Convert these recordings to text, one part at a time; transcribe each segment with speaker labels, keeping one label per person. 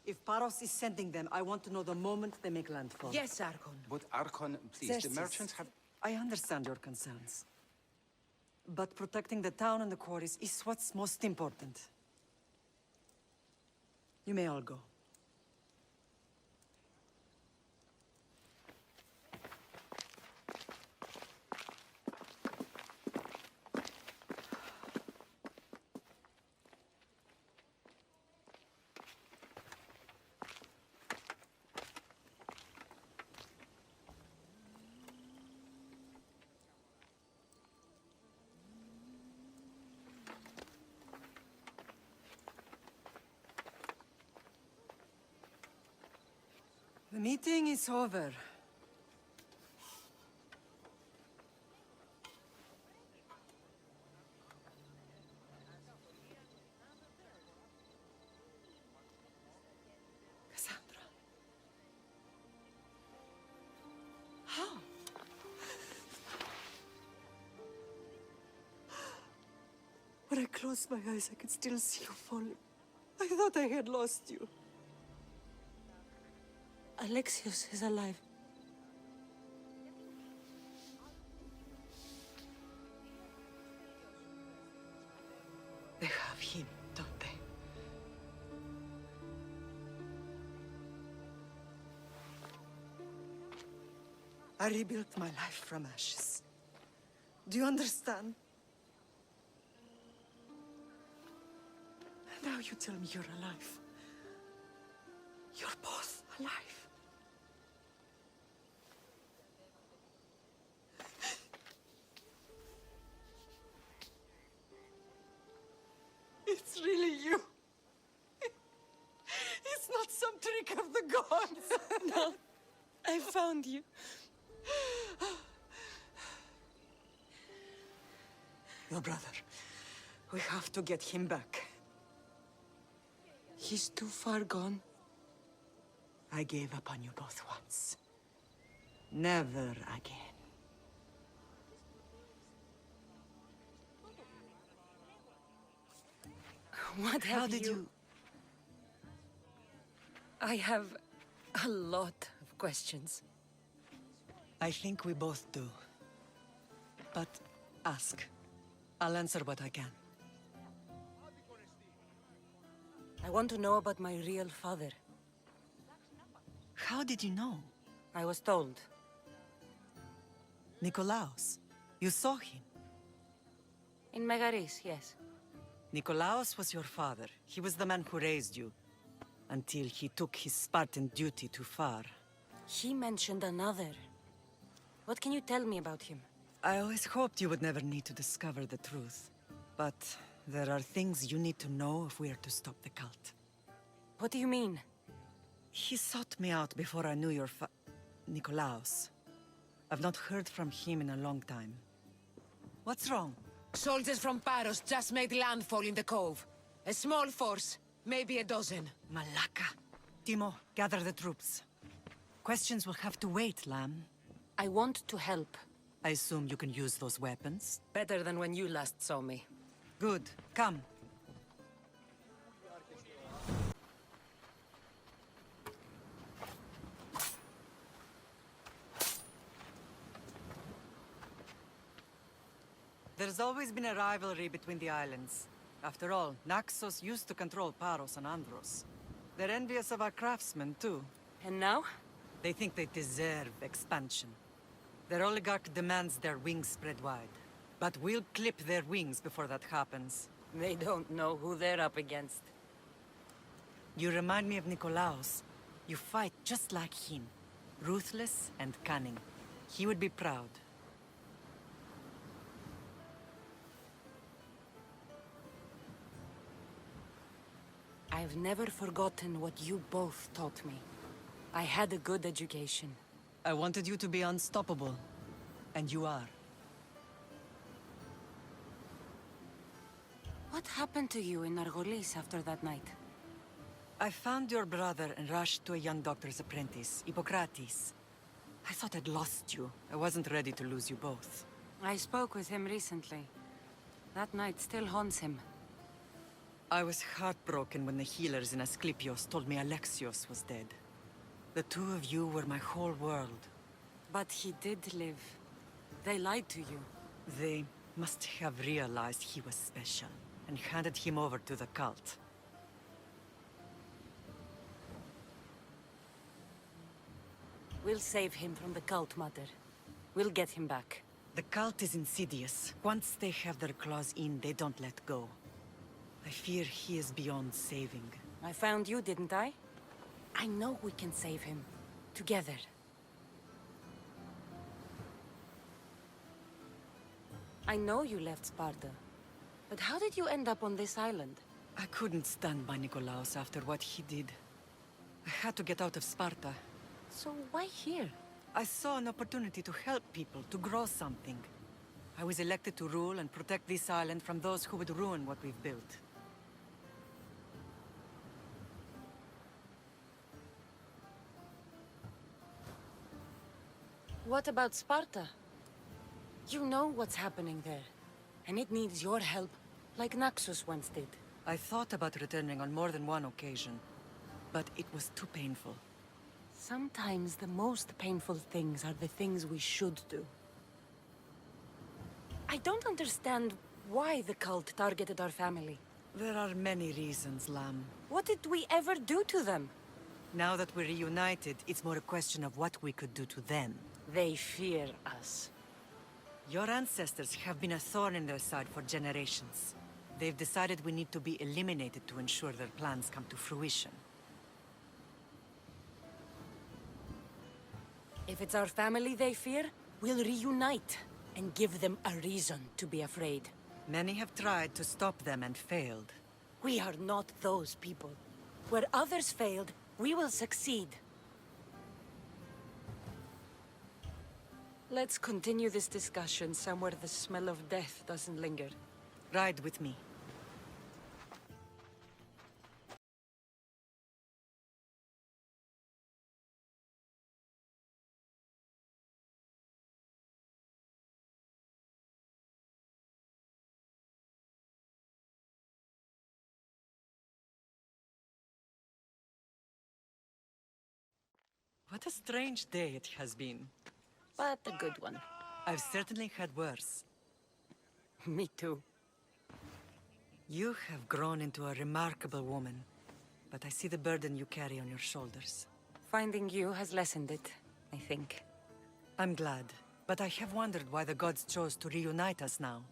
Speaker 1: If Paros is sending them, I want to know the moment they make landfall.
Speaker 2: Yes, Archon.
Speaker 3: But Archon, please, the
Speaker 1: Xerxes,
Speaker 3: merchants have...
Speaker 1: I understand your concerns. But protecting the town and the quarries is what's most important. You may all go. The meeting is over. Kassandra. How? When I closed my eyes, I could still see you falling. I thought I had lost you. Alexios is alive. They have him, don't they? I rebuilt my life from ashes. Do you understand? Now you tell me you're alive. You're both alive. It's really you. It's not some trick of the gods. No, I found you. Your brother. We have to get him back. He's too far gone. I gave up on you both once. Never again.
Speaker 2: What have
Speaker 1: How did you...
Speaker 2: I have a lot of questions.
Speaker 1: I think we both do. But ask. I'll answer what I can.
Speaker 2: I want to know about my real father.
Speaker 1: How did you know?
Speaker 2: I was told.
Speaker 1: Nikolaos. You saw him.
Speaker 2: In Megaris, yes.
Speaker 1: Nikolaos was your father. He was the man who raised you. Until he took his Spartan duty too far.
Speaker 2: He mentioned another. What can you tell me about him?
Speaker 1: I always hoped you would never need to discover the truth. But there are things you need to know if we are to stop the cult.
Speaker 2: What do you mean?
Speaker 1: He sought me out before I knew your Nikolaos. I've not heard from him in a long time. What's wrong?
Speaker 4: Soldiers from Paros just made landfall in the cove. A small force, maybe a dozen.
Speaker 1: Malaka. Timo, gather the troops. Questions will have to wait, Lamb.
Speaker 2: I want to help.
Speaker 1: I assume you can use those weapons?
Speaker 2: Better than when you last saw me.
Speaker 1: Good. Come. There's always been a rivalry between the islands. After all, Naxos used to control Paros and Andros. They're envious of our craftsmen, too.
Speaker 2: And now?
Speaker 1: They think they deserve expansion. Their oligarch demands their wings spread wide. But we'll clip their wings before that happens.
Speaker 2: They don't know who they're up against.
Speaker 1: You remind me of Nikolaos. You fight just like him. Ruthless and cunning. He would be proud.
Speaker 2: I've never forgotten what you both taught me. I had a good education.
Speaker 1: I wanted you to be unstoppable. And you are.
Speaker 2: What happened to you in Argolis after that night?
Speaker 1: I found your brother and rushed to a young doctor's apprentice, Hippocrates. I thought I'd lost you. I wasn't ready to lose you both.
Speaker 2: I spoke with him recently. That night still haunts him.
Speaker 1: I was heartbroken when the healers in Asclepios told me Alexios was dead. The two of you were my whole world.
Speaker 2: But he did live. They lied to you.
Speaker 1: They must have realized he was special, and handed him over to the cult.
Speaker 2: We'll save him from the cult, Mother. We'll get him back.
Speaker 1: The cult is insidious. Once they have their claws in, they don't let go. I fear he is beyond saving.
Speaker 2: I found you, didn't I? I know we can save him. Together. I know you left Sparta. But how did you end up on this island?
Speaker 1: I couldn't stand by Nikolaos after what he did. I had to get out of Sparta.
Speaker 2: So why here?
Speaker 1: I saw an opportunity to help people, to grow something. I was elected to rule and protect this island from those who would ruin what we've built.
Speaker 2: What about Sparta? You know what's happening there. And it needs your help, like Naxos once did.
Speaker 1: I thought about returning on more than one occasion, but it was too painful.
Speaker 2: Sometimes the most painful things are the things we should do. I don't understand why the cult targeted our family.
Speaker 1: There are many reasons, Lamb.
Speaker 2: What did we ever do to them?
Speaker 1: Now that we're reunited, it's more a question of what we could do to them.
Speaker 2: They fear us.
Speaker 1: Your ancestors have been a thorn in their side for generations. They've decided we need to be eliminated to ensure their plans come to fruition.
Speaker 2: If it's our family they fear, we'll reunite and give them a reason to be afraid.
Speaker 1: Many have tried to stop them and failed.
Speaker 2: We are not those people. Where others failed, we will succeed. Let's continue this discussion somewhere the smell of death doesn't linger.
Speaker 1: Ride with me. What a strange day it has been.
Speaker 2: But a good one.
Speaker 1: I've certainly had worse.
Speaker 2: Me too.
Speaker 1: You have grown into a remarkable woman, but I see the burden you carry on your shoulders.
Speaker 2: Finding you has lessened it, I think.
Speaker 1: I'm glad, but I have wondered why the gods chose to reunite us now.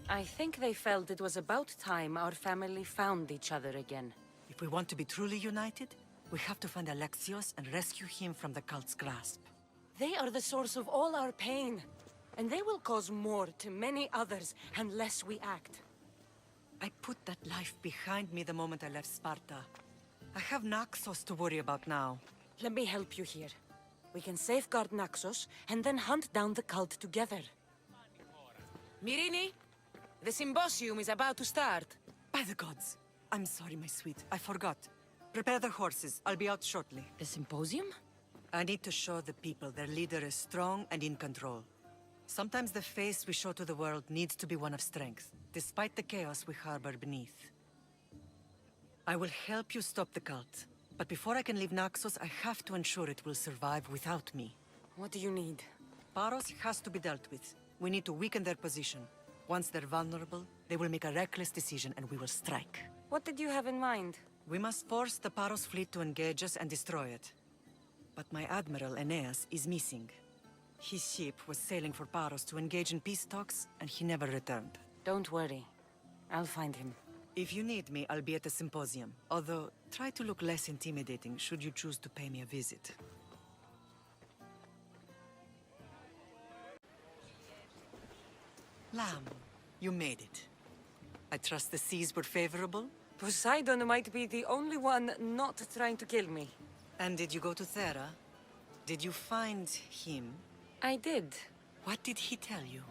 Speaker 2: I think they felt it was about time our family found each other again.
Speaker 1: If we want to be truly united, we have to find Alexios and rescue him from the cult's grasp.
Speaker 2: They are the source of all our pain, and they will cause more to many others unless we act.
Speaker 1: I put that life behind me the moment I left Sparta. I have Naxos to worry about now.
Speaker 2: Let me help you here. We can safeguard Naxos, and then hunt down the cult together.
Speaker 4: Myrrine, the symposium is about to start.
Speaker 1: By the gods! I'm sorry, my sweet. I forgot. Prepare the horses. I'll be out shortly.
Speaker 2: The symposium?
Speaker 1: I need to show the people their leader is strong and in control. Sometimes the face we show to the world needs to be one of strength, despite the chaos we harbor beneath. I will help you stop the cult, but before I can leave Naxos, I have to ensure it will survive without me.
Speaker 2: What do you need?
Speaker 1: Paros has to be dealt with. We need to weaken their position. Once they're vulnerable, they will make a reckless decision and we will strike.
Speaker 2: What did you have in mind?
Speaker 1: We must force the Paros fleet to engage us and destroy it. But my admiral, Aeneas, is missing. His ship was sailing for Paros to engage in peace talks, and he never returned.
Speaker 2: Don't worry. I'll find him.
Speaker 1: If you need me, I'll be at the symposium. Although, try to look less intimidating should you choose to pay me a visit. Lamb, you made it. I trust the seas were favorable?
Speaker 2: Poseidon might be the only one not trying to kill me.
Speaker 1: And did you go to Thera? Did you find him?
Speaker 2: I did.
Speaker 1: What did he tell you?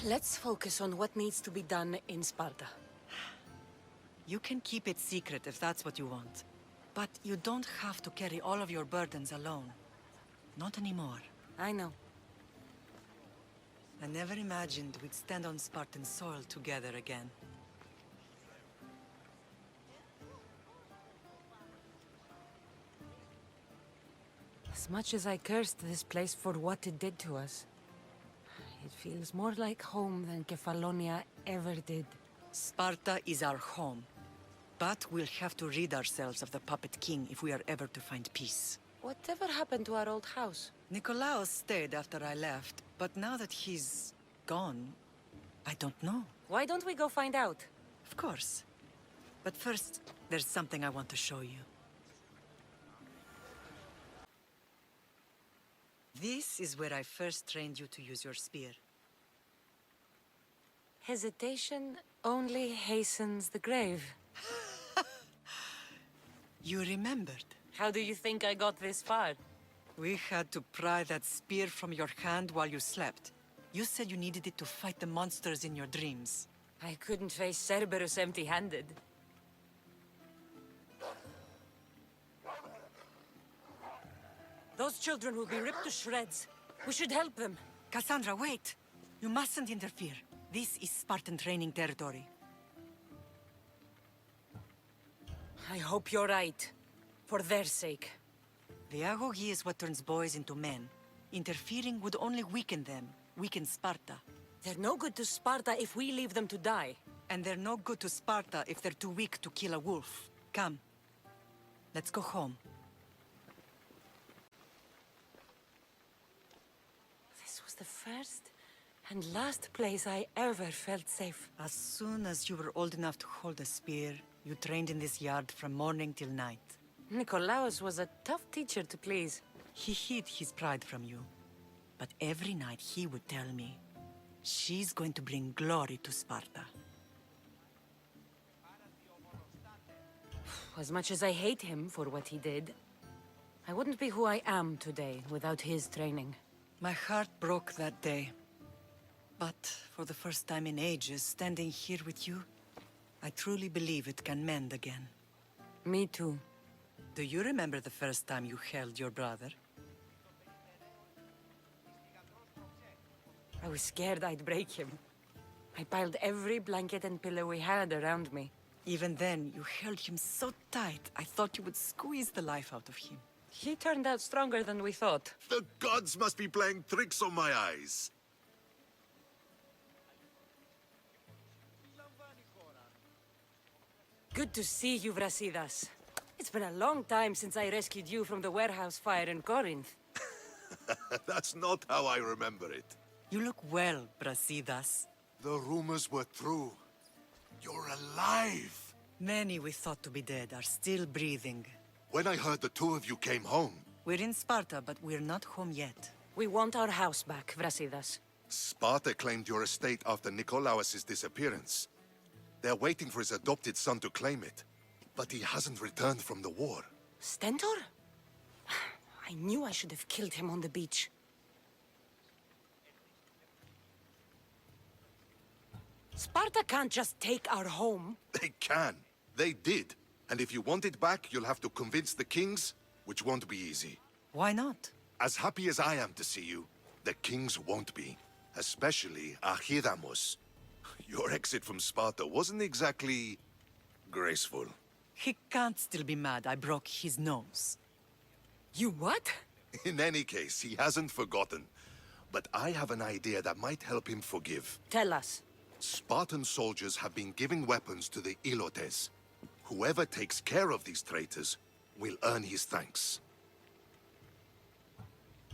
Speaker 2: Let's focus on what needs to be done in Sparta.
Speaker 1: You can keep it secret if that's what you want. But you don't have to carry all of your burdens alone. Not anymore.
Speaker 2: I know.
Speaker 1: I never imagined we'd stand on Spartan soil together again.
Speaker 2: As much as I cursed this place for what it did to us, it feels more like home than Kefalonia ever did.
Speaker 1: Sparta is our home. But we'll have to rid ourselves of the Puppet King if we are ever to find peace.
Speaker 2: Whatever happened to our old house?
Speaker 1: Nikolaos stayed after I left, but now that he's gone, I don't know.
Speaker 2: Why don't we go find out?
Speaker 1: Of course. But first, there's something I want to show you. This is where I first trained you to use your spear.
Speaker 2: Hesitation only hastens the grave.
Speaker 1: You remembered.
Speaker 2: How do you think I got this far?
Speaker 1: We had to pry that spear from your hand while you slept. You said you needed it to fight the monsters in your dreams.
Speaker 2: I couldn't face Cerberus empty-handed. Those children will be ripped to shreds. We should help them.
Speaker 1: Kassandra, wait! You mustn't interfere. This is Spartan training territory.
Speaker 2: I hope you're right. For their sake.
Speaker 1: The agogi is what turns boys into men. Interfering would only weaken them, weaken Sparta.
Speaker 2: They're no good to Sparta if we leave them to die.
Speaker 1: And they're no good to Sparta if they're too weak to kill a wolf. Come. Let's go home.
Speaker 2: This was the first and last place I ever felt safe.
Speaker 1: As soon as you were old enough to hold a spear, you trained in this yard from morning till night.
Speaker 2: Nikolaos was a tough teacher to please.
Speaker 1: He hid his pride from you. But every night he would tell me, she's going to bring glory to Sparta.
Speaker 2: As much as I hate him for what he did, I wouldn't be who I am today without his training.
Speaker 1: My heart broke that day. But for the first time in ages, standing here with you, I truly believe it can mend again.
Speaker 2: Me too.
Speaker 1: Do you remember the first time you held your brother?
Speaker 2: I was scared I'd break him. I piled every blanket and pillow we had around me.
Speaker 1: Even then, you held him so tight, I thought you would squeeze the life out of him.
Speaker 2: He turned out stronger than we thought.
Speaker 3: The gods must be playing tricks on my eyes.
Speaker 2: Good to see you, Brasidas. It's been a long time since I rescued you from the warehouse fire in Corinth.
Speaker 3: That's not how I remember it.
Speaker 1: You look well, Brasidas.
Speaker 3: The rumors were true. You're alive!
Speaker 1: Many we thought to be dead are still breathing.
Speaker 3: When I heard the two of you came home,
Speaker 1: We're in Sparta, but we're not home yet.
Speaker 2: We want our house back, Brasidas.
Speaker 3: Sparta claimed your estate after Nikolaos' disappearance. They're waiting for his adopted son to claim it. But he hasn't returned from the war.
Speaker 2: Stentor? I knew I should have killed him on the beach. Sparta can't just take our home.
Speaker 3: They can. They did. And if you want it back, you'll have to convince the kings, which won't be easy.
Speaker 1: Why not?
Speaker 3: As happy as I am to see you, the kings won't be. Especially Archidamos. Your exit from Sparta wasn't exactly graceful.
Speaker 1: He can't still be mad I broke his nose.
Speaker 2: You what?
Speaker 3: In any case, he hasn't forgotten. But I have an idea that might help him forgive.
Speaker 2: Tell us.
Speaker 3: Spartan soldiers have been giving weapons to the Ilotes. Whoever takes care of these traitors will earn his thanks.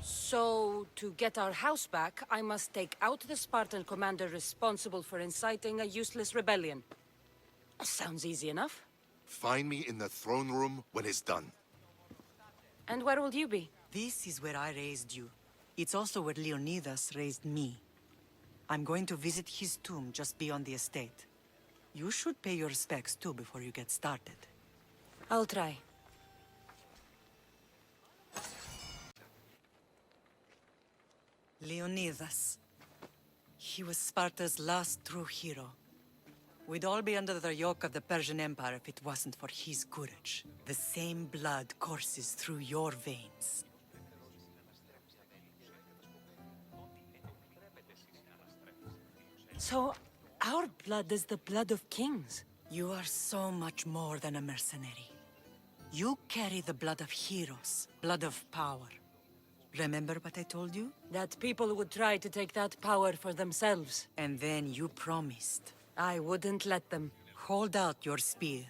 Speaker 2: So, to get our house back, I must take out the Spartan commander responsible for inciting a useless rebellion. Sounds easy enough.
Speaker 3: Find me in the throne room when it's done.
Speaker 2: And where will you be?
Speaker 1: This is where I raised you. It's also where Leonidas raised me. I'm going to visit his tomb just beyond the estate. You should pay your respects too before you get started.
Speaker 2: I'll try.
Speaker 1: Leonidas. He was Sparta's last true hero. We'd all be under the yoke of the Persian Empire if it wasn't for his courage. The same blood courses through your veins.
Speaker 2: So, our blood is the blood of kings.
Speaker 1: You are so much more than a mercenary. You carry the blood of heroes, blood of power. Remember what I told you?
Speaker 2: That people would try to take that power for themselves.
Speaker 1: And then you promised.
Speaker 2: I wouldn't let them.
Speaker 1: Hold out your spear.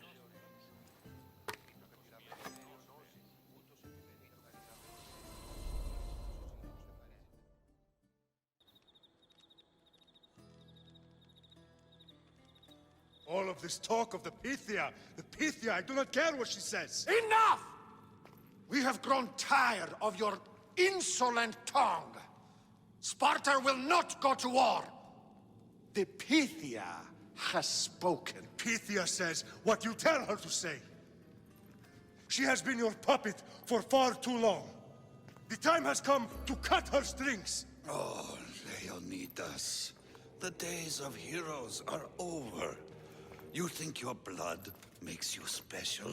Speaker 5: All of this talk of the Pythia, I do not care what she says.
Speaker 6: Enough! We have grown tired of your insolent tongue. Sparta will not go to war. The Pythia has spoken.
Speaker 5: Pythia says what you tell her to say. She has been your puppet for far too long. The time has come to cut her strings.
Speaker 7: Oh, Leonidas, the days of heroes are over. You think your blood makes you special?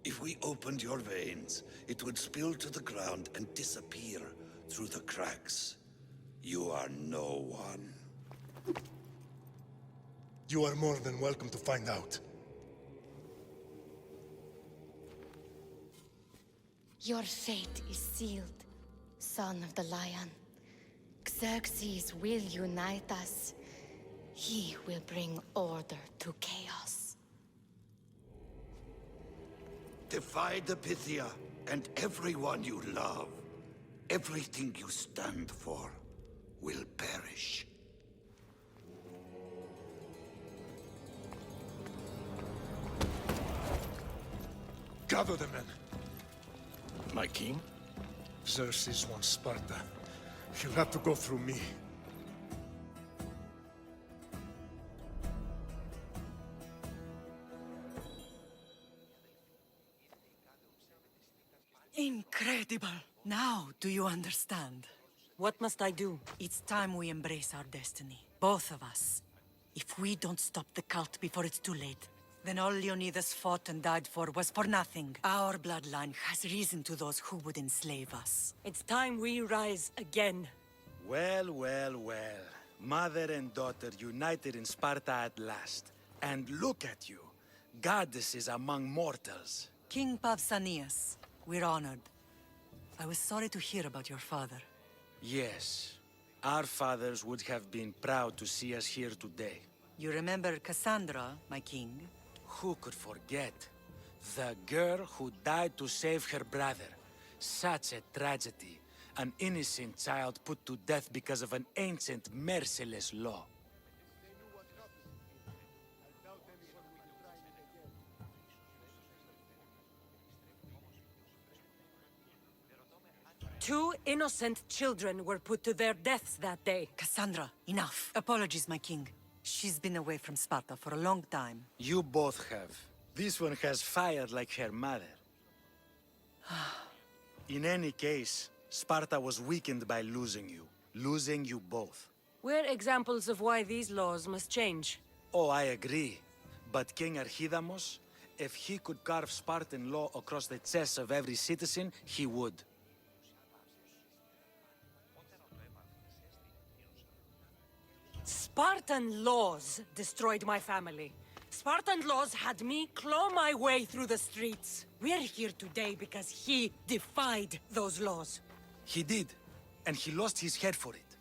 Speaker 7: If we opened your veins, it would spill to the ground and disappear through the cracks. You are no one.
Speaker 5: You are more than welcome to find out.
Speaker 8: Your fate is sealed, son of the Lion. Xerxes will unite us. He will bring order to chaos.
Speaker 7: Defy the Pythia and everyone you love. Everything you stand for will perish.
Speaker 5: Gather the men.
Speaker 9: My king?
Speaker 5: Xerxes wants Sparta. He'll have to go through me.
Speaker 1: Incredible! Now, do you understand?
Speaker 2: What must I do?
Speaker 1: It's time we embrace our destiny. Both of us. If we don't stop the cult before it's too late, then all Leonidas fought and died for was for nothing. Our bloodline has risen to those who would enslave us.
Speaker 2: It's time we rise again.
Speaker 9: Well, well, well. Mother and daughter united in Sparta at last. And look at you. Goddesses among mortals.
Speaker 1: King Pausanias, we're honored. I was sorry to hear about your father.
Speaker 9: Yes. Our fathers would have been proud to see us here today.
Speaker 1: You remember Kassandra, my king?
Speaker 9: Who could forget? The girl who died to save her brother. Such a tragedy. An innocent child put to death because of an ancient, merciless law.
Speaker 2: Two innocent children were put to their deaths that day.
Speaker 1: Kassandra, enough. Apologies, my king. She's been away from Sparta for a long time.
Speaker 9: You both have. This one has fired like her mother. In any case, Sparta was weakened by losing you both.
Speaker 2: We're examples of why these laws must change.
Speaker 9: Oh, I agree. But King Archidamos, if he could carve Spartan law across the chests of every citizen, he would.
Speaker 2: Spartan laws destroyed my family. Spartan laws had me claw my way through the streets. We're here today because he defied those laws.
Speaker 9: He did, and he lost his head for it.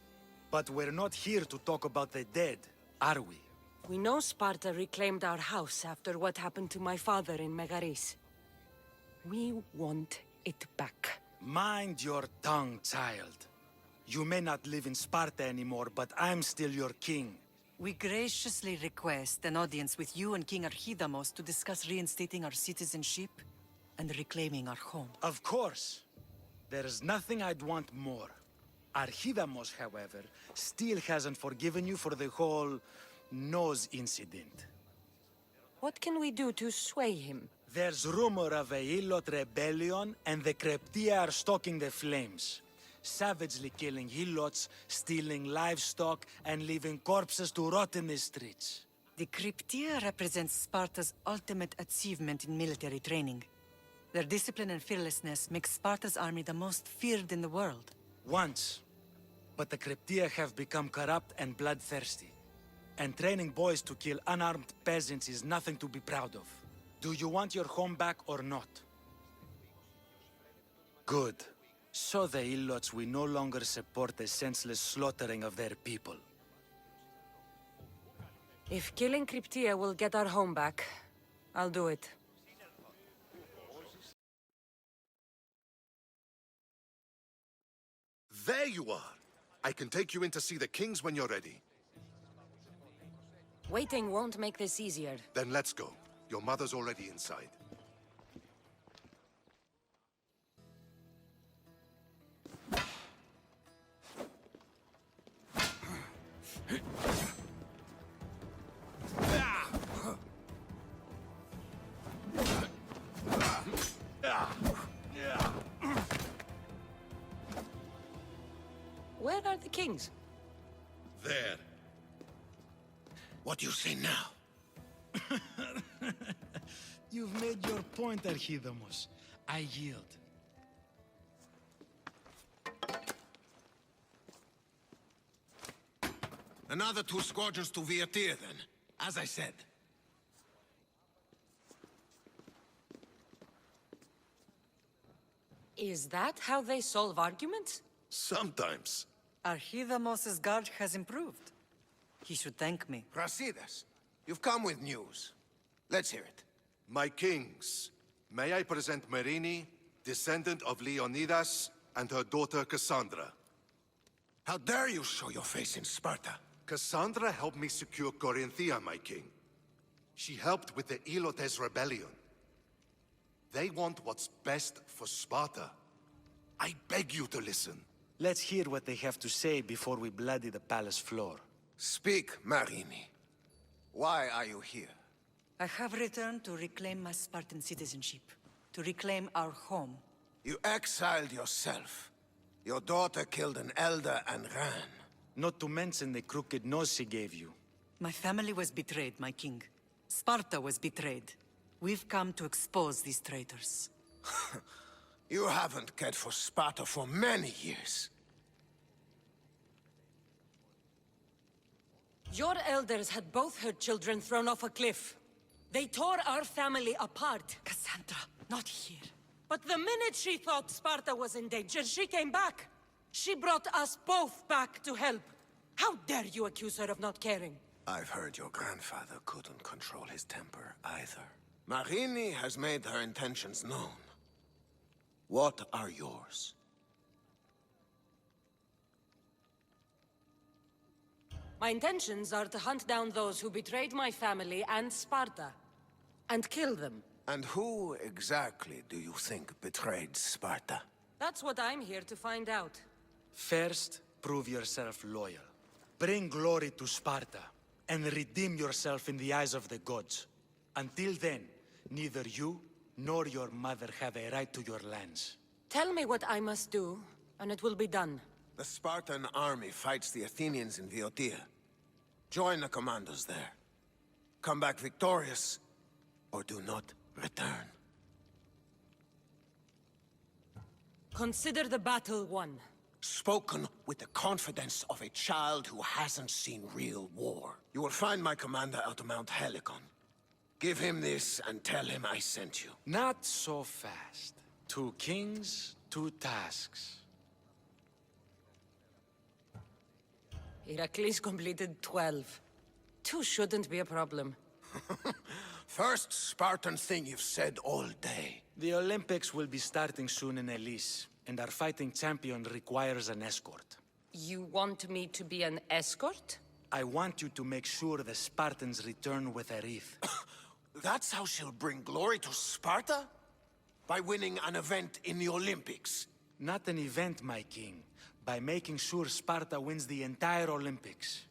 Speaker 9: But we're not here to talk about the dead, are we?
Speaker 2: We know Sparta reclaimed our house after what happened to my father in Megaris. We want it back.
Speaker 9: Mind your tongue, child. You may not live in Sparta anymore, but I'm still your king.
Speaker 1: We graciously request an audience with you and King Archidamos to discuss reinstating our citizenship and reclaiming our home.
Speaker 9: Of course. There's nothing I'd want more. Archidamos, however, still hasn't forgiven you for the whole nose incident.
Speaker 2: What can we do to sway him?
Speaker 9: There's rumor of a Illot rebellion, and the Kreptia are stalking the flames. Savagely killing Helots, stealing livestock, and leaving corpses to rot in the streets.
Speaker 1: The Cryptia represents Sparta's ultimate achievement in military training. Their discipline and fearlessness make Sparta's army the most feared in the world.
Speaker 9: Once. But the Cryptia have become corrupt and bloodthirsty. And training boys to kill unarmed peasants is nothing to be proud of. Do you want your home back or not? Good. So the Ilots will no longer support the senseless slaughtering of their people.
Speaker 2: If killing Cryptia will get our home back, I'll do it.
Speaker 3: There you are! I can take you in to see the kings when you're ready.
Speaker 2: Waiting won't make this easier.
Speaker 3: Then let's go. Your mother's already inside.
Speaker 2: Where are the kings?
Speaker 3: There.
Speaker 6: What do you say now?
Speaker 9: You've made your point, Archidamos. I yield.
Speaker 6: Another 2 squadrons to Viatir, then. As I said.
Speaker 2: Is that how they solve arguments?
Speaker 3: Sometimes.
Speaker 1: Archidamos's guard has improved. He should thank me.
Speaker 6: Brasidas, you've come with news. Let's hear it.
Speaker 3: My kings, may I present Marini, descendant of Leonidas, and her daughter Kassandra.
Speaker 6: How dare you show your face in Sparta?
Speaker 3: Kassandra helped me secure Corinthia, my king. She helped with the Ilotes rebellion. They want what's best for Sparta. I beg you to listen.
Speaker 9: Let's hear what they have to say before we bloody the palace floor.
Speaker 6: Speak, Marini. Why are you here?
Speaker 1: I have returned to reclaim my Spartan citizenship, to reclaim our home.
Speaker 6: You exiled yourself. Your daughter killed an elder and ran.
Speaker 9: Not to mention the crooked nose she gave you.
Speaker 1: My family was betrayed, my king. Sparta was betrayed. We've come to expose these traitors.
Speaker 6: You haven't cared for Sparta for many years.
Speaker 2: Your elders had both her children thrown off a cliff. They tore our family apart.
Speaker 1: Kassandra, not here.
Speaker 2: But the minute she thought Sparta was in danger, she came back. She brought us both back to help. How dare you accuse her of not caring?
Speaker 6: I've heard your grandfather couldn't control his temper either. Marini has made her intentions known. What are yours?
Speaker 2: My intentions are to hunt down those who betrayed my family and Sparta, and kill them.
Speaker 6: And who exactly do you think betrayed Sparta?
Speaker 2: That's what I'm here to find out.
Speaker 9: First, prove yourself loyal. Bring glory to Sparta, and redeem yourself in the eyes of the gods. Until then, neither you nor your mother have a right to your lands.
Speaker 2: Tell me what I must do, and it will be done.
Speaker 6: The Spartan army fights the Athenians in Viotia. Join the commandos there. Come back victorious, or do not return.
Speaker 2: Consider the battle won.
Speaker 6: Spoken with the confidence of a child who hasn't seen real war. You will find my commander out to Mount Helicon. Give him this and tell him I sent you.
Speaker 9: Not so fast. 2 kings, 2 tasks.
Speaker 2: Heracles completed 12. 2 shouldn't be a problem.
Speaker 6: First Spartan thing you've said all day.
Speaker 9: The Olympics will be starting soon in Elise, and our fighting champion requires an escort.
Speaker 2: You want me to be an escort?
Speaker 9: I want you to make sure the Spartans return with a wreath.
Speaker 6: That's how she'll bring glory to Sparta? By winning an event in the Olympics?
Speaker 9: Not an event, my king. By making sure Sparta wins the entire Olympics.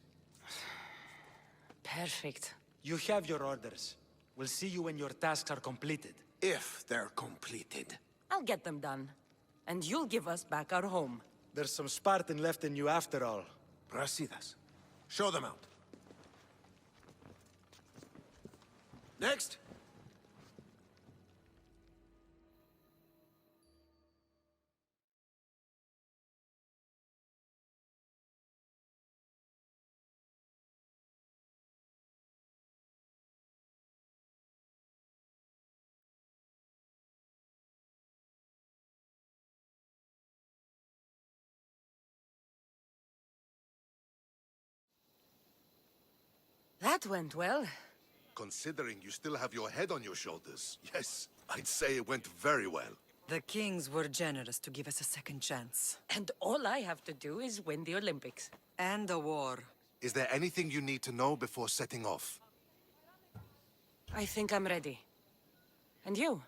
Speaker 2: Perfect.
Speaker 9: You have your orders. We'll see you when your tasks are completed.
Speaker 6: If they're completed.
Speaker 2: I'll get them done. And you'll give us back our home.
Speaker 9: There's some Spartan left in you after all.
Speaker 6: Brasidas, show them out. Next.
Speaker 2: That went well.
Speaker 3: Considering you still have your head on your shoulders, yes, I'd say it went very well.
Speaker 1: The kings were generous to give us a second chance.
Speaker 2: And all I have to do is win the Olympics.
Speaker 1: And a war.
Speaker 3: Is there anything you need to know before setting off?
Speaker 2: I think I'm ready. And you?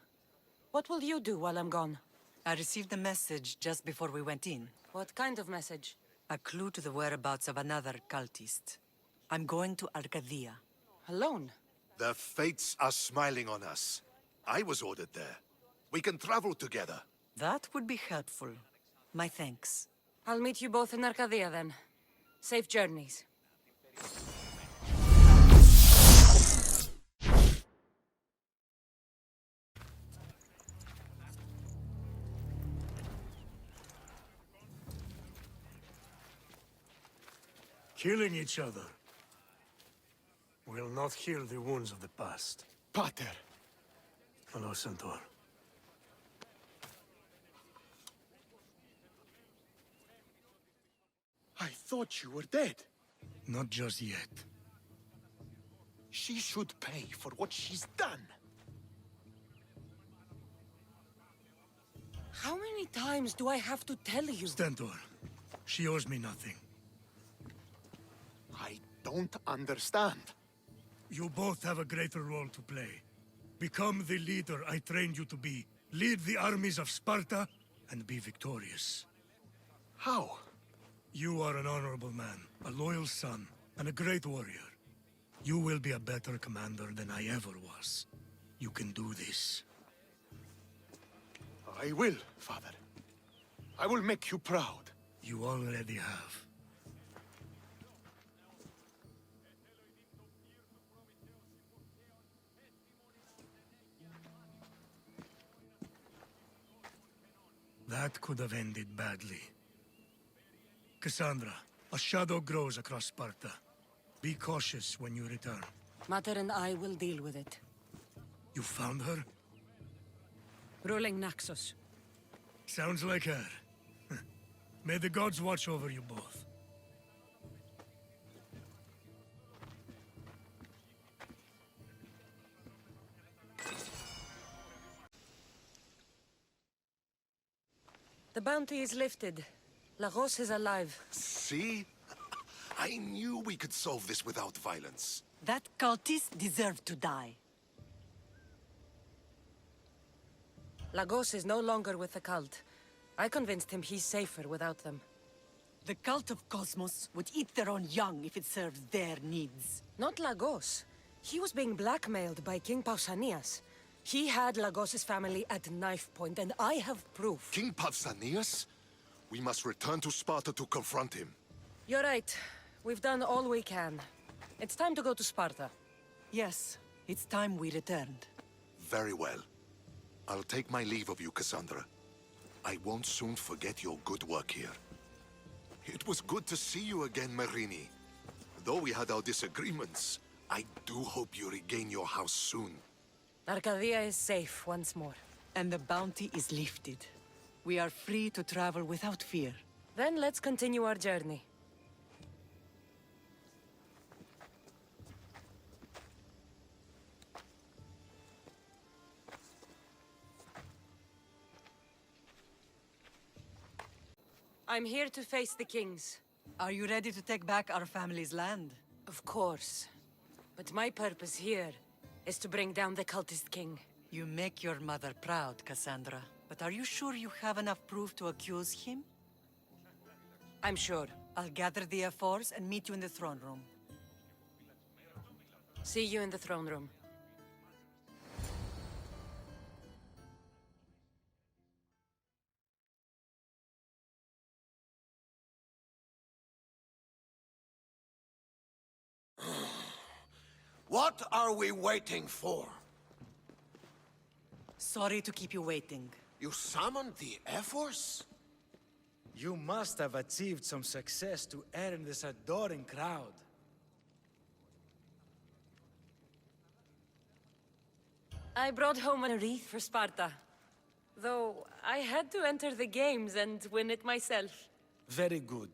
Speaker 2: What will you do while I'm gone?
Speaker 1: I received a message just before we went in.
Speaker 2: What kind of message?
Speaker 1: A clue to the whereabouts of another cultist. I'm going to Arcadia.
Speaker 2: Alone?
Speaker 3: The fates are smiling on us. I was ordered there. We can travel together.
Speaker 1: That would be helpful. My thanks.
Speaker 2: I'll meet you both in Arcadia then. Safe journeys.
Speaker 5: Killing each other will not heal the wounds of the past.
Speaker 6: Pater.
Speaker 5: Hello, Centaur.
Speaker 6: I thought you were dead.
Speaker 5: Not just yet.
Speaker 6: She should pay for what she's done.
Speaker 2: How many times do I have to tell you?
Speaker 5: Stentor, she owes me nothing.
Speaker 6: I don't understand.
Speaker 5: You both have a greater role to play. Become the leader I trained you to be. Lead the armies of Sparta and be victorious.
Speaker 6: How?
Speaker 5: You are an honorable man, a loyal son, and a great warrior. You will be a better commander than I ever was. You can do this.
Speaker 6: I will, Father. I will make you proud.
Speaker 5: You already have. That could have ended badly. Kassandra, a shadow grows across Sparta. Be cautious when you return.
Speaker 2: Mater and I will deal with it.
Speaker 5: You found her?
Speaker 2: Ruling Naxos.
Speaker 5: Sounds like her. May the gods watch over you both.
Speaker 2: The bounty is lifted. Lagos is alive.
Speaker 3: See? I knew we could solve this without violence.
Speaker 1: That cultist deserved to die.
Speaker 2: Lagos is no longer with the cult. I convinced him he's safer without them.
Speaker 1: The cult of Cosmos would eat their own young if it serves their needs.
Speaker 2: Not Lagos. He was being blackmailed by King Pausanias. He had Lagos's family at knife point, and I have proof.
Speaker 3: King Pausanias? We must return to Sparta to confront him.
Speaker 2: You're right. We've done all we can. It's time to go to Sparta.
Speaker 1: Yes, it's time we returned.
Speaker 3: Very well. I'll take my leave of you, Kassandra. I won't soon forget your good work here. It was good to see you again, Marini. Though we had our disagreements, I do hope you regain your house soon.
Speaker 2: Arcadia is safe once more.
Speaker 1: And the bounty is lifted. We are free to travel without fear.
Speaker 2: Then let's continue our journey. I'm here to face the kings.
Speaker 1: Are you ready to take back our family's land?
Speaker 2: Of course. But my purpose here is to bring down the cultist king.
Speaker 1: You make your mother proud, Kassandra. But are you sure you have enough proof to accuse him?
Speaker 2: I'm sure.
Speaker 1: I'll gather the F4s and meet you in the throne room.
Speaker 2: See you in the throne room.
Speaker 6: What are we waiting for?
Speaker 1: Sorry to keep you waiting.
Speaker 6: You summoned the F-Force?
Speaker 9: You must have achieved some success to earn this adoring crowd.
Speaker 2: I brought home a wreath for Sparta. Though I had to enter the games and win it myself.
Speaker 9: Very good.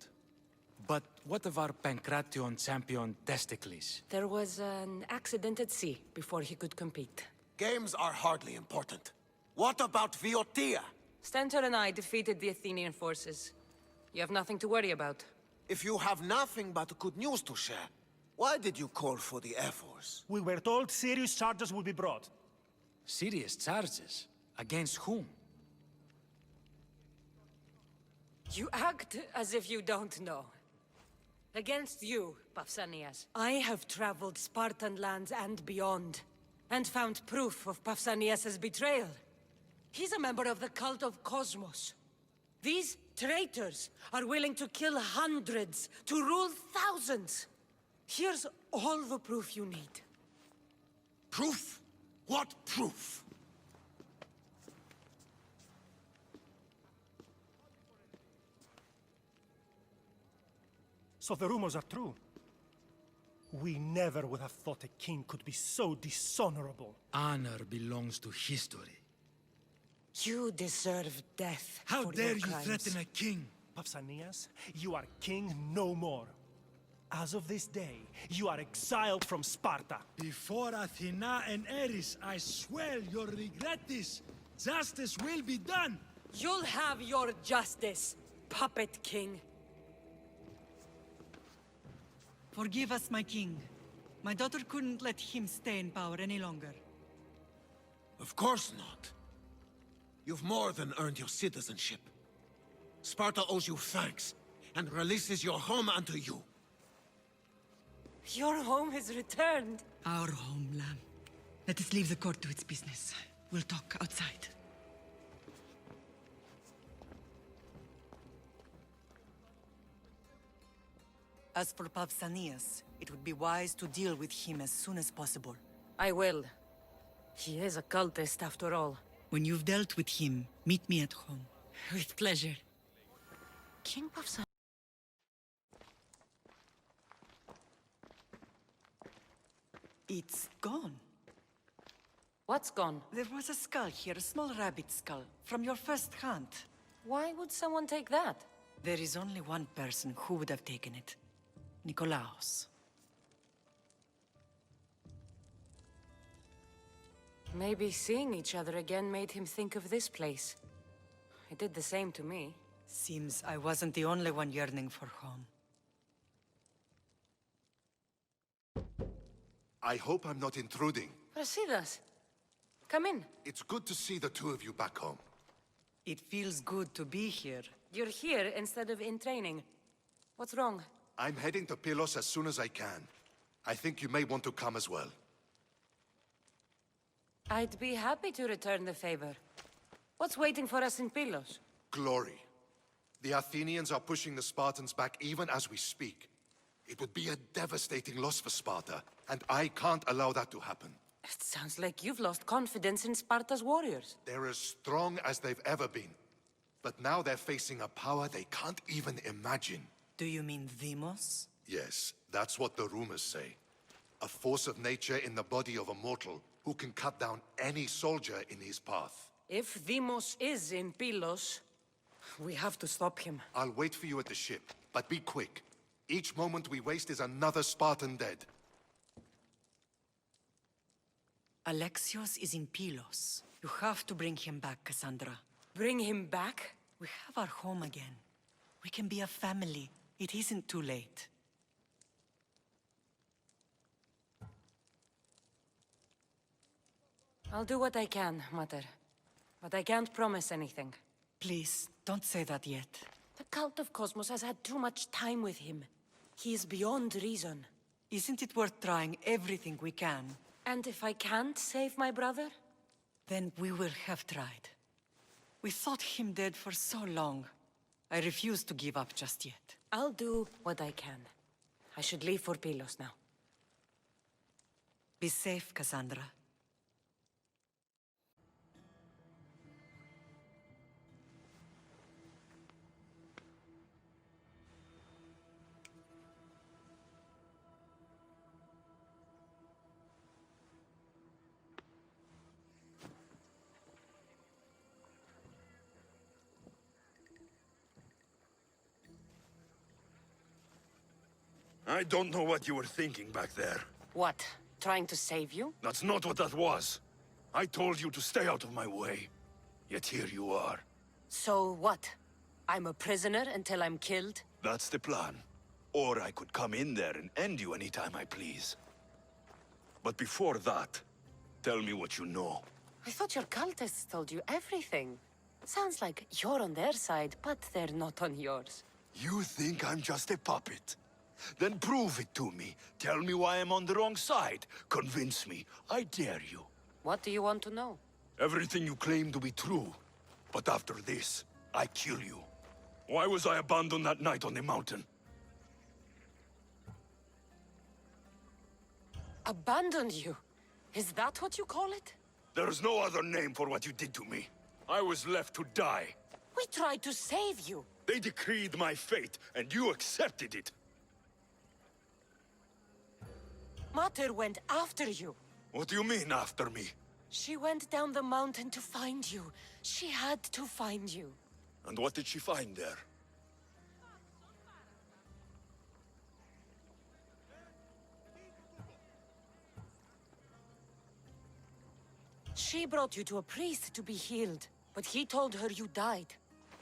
Speaker 9: But What of our Pancration champion Testicles?
Speaker 2: There was an accident at sea before he could compete.
Speaker 6: Games are hardly important. What about Viotia?
Speaker 2: Stentor and I defeated the Athenian forces. You have nothing to worry about.
Speaker 6: If you have nothing but good news to share, why did you call for the Air Force?
Speaker 10: We were told serious charges would be brought.
Speaker 9: Serious charges? Against whom?
Speaker 2: You act as if you don't know. Against you, Pausanias. I have traveled Spartan lands and beyond, and found proof of Pausanias' betrayal. He's a member of the cult of Cosmos. These traitors are willing to kill hundreds to rule thousands. Here's all the proof you need.
Speaker 6: Proof? What proof?
Speaker 10: So the rumors are true. We never would have thought a king could be so dishonorable.
Speaker 9: Honor belongs to history.
Speaker 2: You deserve death.
Speaker 9: How
Speaker 2: for
Speaker 9: dare
Speaker 2: your
Speaker 9: you
Speaker 2: crimes.
Speaker 9: threaten a king?
Speaker 10: Pausanias, you are king no more. As of this day, you are exiled from Sparta.
Speaker 9: Before Athena and Eris, I swear you'll regret this. Justice will be done.
Speaker 2: You'll have your justice, puppet king.
Speaker 1: Forgive us, my king. My daughter couldn't let him stay in power any longer.
Speaker 6: Of course not. You've more than earned your citizenship. Sparta owes you thanks, and releases your home unto you.
Speaker 2: Your home is returned.
Speaker 1: Our homeland. Let us leave the court to its business. We'll talk outside. As for Pausanias, it would be wise to deal with him as soon as possible.
Speaker 2: I will. He is a cultist after all.
Speaker 1: When you've dealt with him, meet me at home. With pleasure.
Speaker 2: King Pausanias.
Speaker 1: It's gone.
Speaker 2: What's gone?
Speaker 1: There was a skull here, a small rabbit skull, from your first hunt.
Speaker 2: Why would someone take that?
Speaker 1: There is only one person who would have taken it. Nikolaos.
Speaker 2: Maybe seeing each other again made him think of this place. It did the same to me.
Speaker 1: Seems I wasn't the only one yearning for home.
Speaker 3: I hope I'm not intruding.
Speaker 2: Brasidas, come in.
Speaker 3: It's good to see the two of you back home.
Speaker 1: It feels good to be here.
Speaker 2: You're here instead of in training. What's wrong?
Speaker 3: I'm heading to Pylos as soon as I can. I think you may want to come as well.
Speaker 2: I'd be happy to return the favor. What's waiting for us in Pylos?
Speaker 3: Glory. The Athenians are pushing the Spartans back even as we speak. It would be a devastating loss for Sparta, and I can't allow that to happen.
Speaker 2: It sounds like you've lost confidence in Sparta's warriors.
Speaker 3: They're as strong as they've ever been. But now they're facing a power they can't even imagine.
Speaker 1: Do you mean Demos?
Speaker 3: Yes, that's what the rumors say. A force of nature in the body of a mortal who can cut down any soldier in his path.
Speaker 2: If Demos is in Pylos, we have to stop him.
Speaker 3: I'll wait for you at the ship, but be quick. Each moment we waste is another Spartan dead.
Speaker 1: Alexios is in Pylos. You have to bring him back, Kassandra.
Speaker 2: Bring him back?
Speaker 1: We have our home again. We can be a family. It isn't too late.
Speaker 2: I'll do what I can, Mater. But I can't promise anything.
Speaker 1: Please, don't say that yet.
Speaker 2: The cult of Cosmos has had too much time with him. He is beyond reason.
Speaker 1: Isn't it worth trying everything we can?
Speaker 2: And if I can't save my brother?
Speaker 1: Then we will have tried. We thought him dead for so long. I refuse to give up just yet.
Speaker 2: I'll do what I can. I should leave for Pylos now.
Speaker 1: Be safe, Kassandra.
Speaker 7: I don't know what you were thinking back there.
Speaker 2: What? Trying to save you?
Speaker 7: That's not what that was. I told you to stay out of my way. Yet here you are.
Speaker 2: So what? I'm a prisoner until I'm killed?
Speaker 7: That's the plan. Or I could come in there and end you anytime I please. But before that, tell me what you know.
Speaker 2: I thought your cultists told you everything. Sounds like you're on their side, but they're not on yours.
Speaker 7: You think I'm just a puppet? Then prove it to me. Tell me why I'm on the wrong side. Convince me. I dare you.
Speaker 2: What do you want to know?
Speaker 7: Everything you claim to be true. But after this, I kill you. Why was I abandoned that night on the mountain?
Speaker 2: Abandoned you? Is that what you call it?
Speaker 7: There's no other name for what you did to me. I was left to die.
Speaker 2: We tried to save you.
Speaker 7: They decreed my fate, and you accepted it.
Speaker 2: Mater went after you.
Speaker 7: What do you mean, after me?
Speaker 2: She went down the mountain to find you. She had to find you.
Speaker 7: And what did she find there?
Speaker 2: She brought you to a priest to be healed, but he told her you died.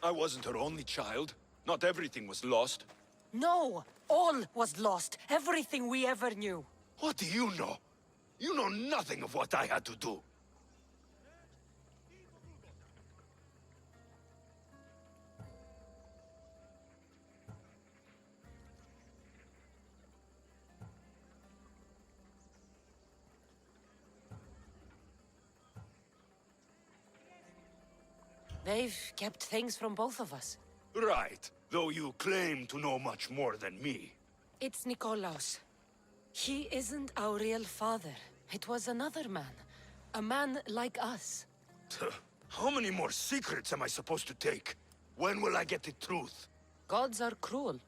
Speaker 7: I wasn't her only child. Not everything was lost.
Speaker 2: No! All was lost. Everything we ever knew.
Speaker 7: What do you know? You know nothing of what I had to do.
Speaker 2: They've kept things from both of us.
Speaker 7: Right, though you claim to know much more than me.
Speaker 2: It's Nikolaos. He isn't our real father. It was another man. A man like us.
Speaker 7: How many more secrets am I supposed to take? When will I get the truth?
Speaker 2: Gods are cruel.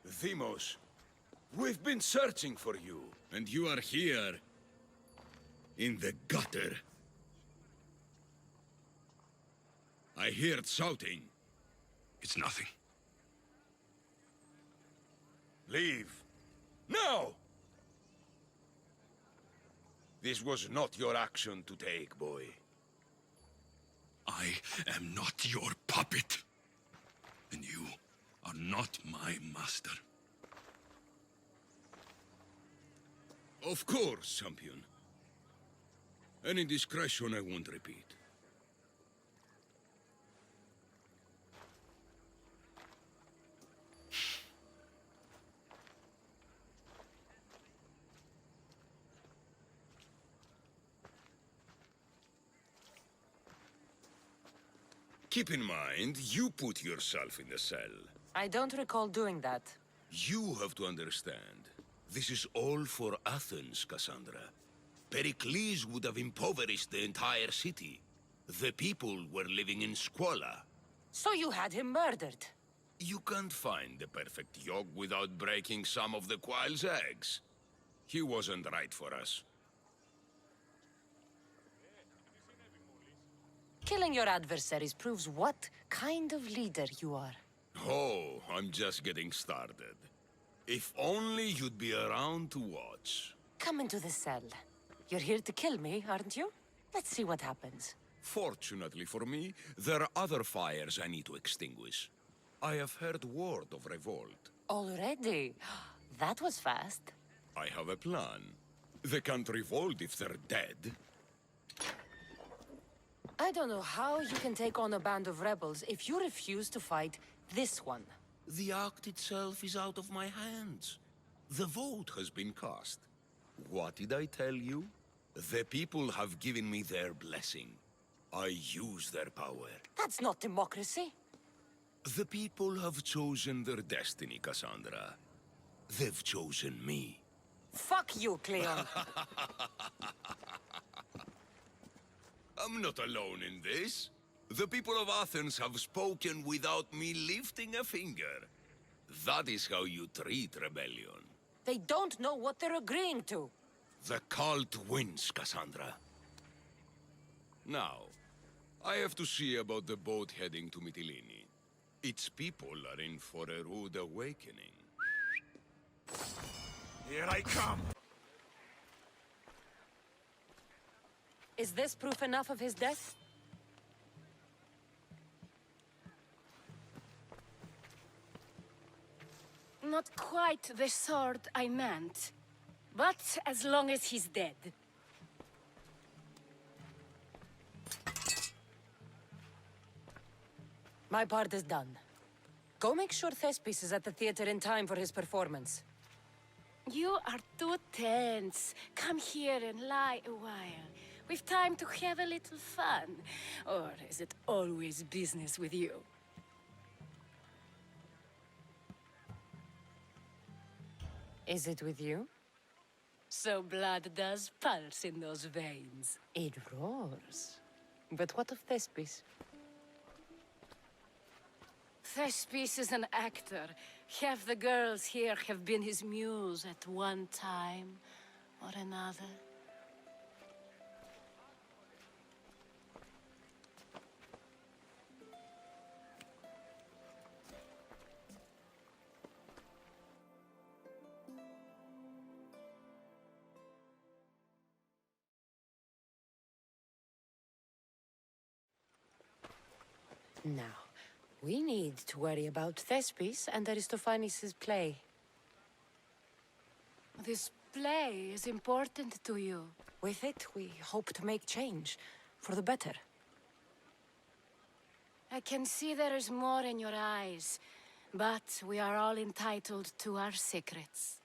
Speaker 11: Themos, we've been searching for you, and you are here. In the gutter. I heard shouting.
Speaker 7: It's nothing.
Speaker 11: Leave. Now! This was not your action to take, boy.
Speaker 7: I am not your puppet. And you are not my master.
Speaker 11: Of course, champion. Any indiscretion I won't repeat. Keep in mind, you put yourself in the cell.
Speaker 2: I don't recall doing that.
Speaker 11: You have to understand. This is all for Athens, Kassandra. Pericles would have impoverished the entire city. The people were living in squalor.
Speaker 2: So you had him murdered?
Speaker 11: You can't find the perfect yog without breaking some of the quail's eggs. He wasn't right for us.
Speaker 2: Killing your adversaries proves what kind of leader you are.
Speaker 11: Oh, I'm just getting started. If only you'd be around to watch.
Speaker 2: Come into the cell. You're here to kill me, aren't you? Let's see what happens.
Speaker 11: Fortunately for me, there are other fires I need to extinguish. I have heard word of revolt.
Speaker 2: Already? That was fast.
Speaker 11: I have a plan. They can't revolt if they're dead.
Speaker 2: I don't know how you can take on a band of rebels if you refuse to fight this one.
Speaker 11: The act itself is out of my hands. The vote has been cast. What did I tell you? The people have given me their blessing. I use their power.
Speaker 2: That's not democracy.
Speaker 11: The people have chosen their destiny, Kassandra. They've chosen me.
Speaker 2: Fuck you, Cleon.
Speaker 11: I'm not alone in this. The people of Athens have spoken without me lifting a finger. That is how you treat rebellion.
Speaker 2: They don't know what they're agreeing to.
Speaker 11: The cult wins, Kassandra. Now, I have to see about the boat heading to Mytilene. Its people are in for a rude awakening.
Speaker 9: Here I come!
Speaker 2: Is this proof enough of his death?
Speaker 12: Not quite the sort I meant. But as long as he's dead.
Speaker 2: My part is done. Go make sure Thespis is at the theater in time for his performance.
Speaker 12: You are too tense. Come here and lie a while. We've time to have a little fun. Or is it always business with you?
Speaker 2: Is it with you?
Speaker 12: So blood does pulse in those veins.
Speaker 2: It roars. But what of Thespis?
Speaker 12: Thespis is an actor. Half the girls here have been his muse at one time or another.
Speaker 2: Now, we need to worry about Thespis and Aristophanes' play.
Speaker 12: This play is important to you.
Speaker 2: With it, we hope to make change, for the better.
Speaker 12: I can see there is more in your eyes, but we are all entitled to our secrets.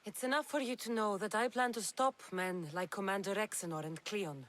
Speaker 2: It's enough for you to know that I plan to stop men like Commander Rexenor and Cleon.